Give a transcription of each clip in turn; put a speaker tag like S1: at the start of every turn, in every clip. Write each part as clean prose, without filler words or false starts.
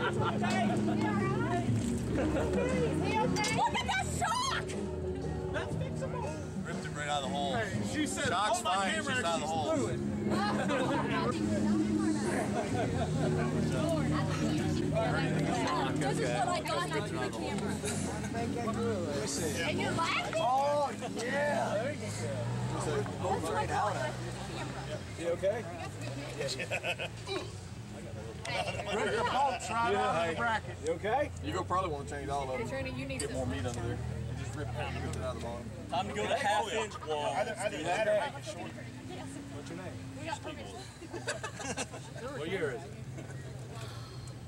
S1: Look at that shock!
S2: That's fixable.
S3: Ripped it right out of the hole.
S2: Hey, she said,
S3: shock's
S2: hold my
S3: fine,
S2: camera
S3: it's just out of the hole.
S1: This is what I got on the camera. And you're laughing?
S4: Oh, yeah. There you go.
S1: That's right out.
S4: You okay?
S2: Rip your bolts right out of the bracket.
S4: You okay?
S3: You go probably want to change all of them. Get more meat under there. And just rip it out of the bottom.
S5: Time to go to half-inch wall.
S2: Either that or make it short.
S4: What's your name?
S1: We got permission.
S4: What year is it?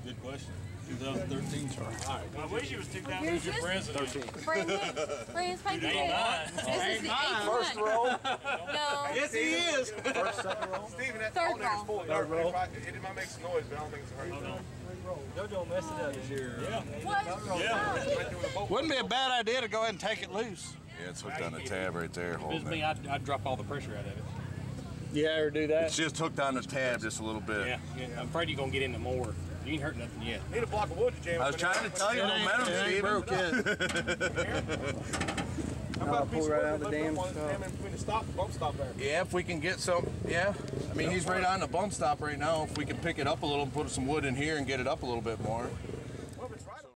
S5: Good question. 2013 chart. All right.
S2: I wish he was 2000.
S5: Who's your president?
S1: Friends, thank you.
S5: Ain't mine.
S1: This is the eighth
S4: First
S1: one.
S4: roll.
S1: No.
S2: Yes, he is.
S4: First, second roll.
S2: Steven, that
S1: Third
S2: alternator's full.
S4: Third roll.
S2: It might make some noise, but I don't think it's a hurry.
S4: JoJo messed it up this year.
S5: Yeah.
S2: Wouldn't be a bad idea to go ahead and take it loose.
S3: Yeah, it's hooked on the tab right there.
S5: If it's me, I'd drop all the pressure out of it.
S4: Yeah, or do that.
S3: It's just hooked on the tab just a little bit.
S5: Yeah. I'm afraid you're going to get into more. You ain't hurt nothing yet.
S2: Need a block of wood to jam.
S3: I was trying to tell you, momentum, Steven.
S2: How about a piece of
S4: right
S2: wood
S4: out of the damn
S2: one jam in between the bump stop there?
S3: Yeah, if we can get some, yeah. I mean, he's right on the bump stop right now. If we can pick it up a little and put some wood in here and get it up a little bit more.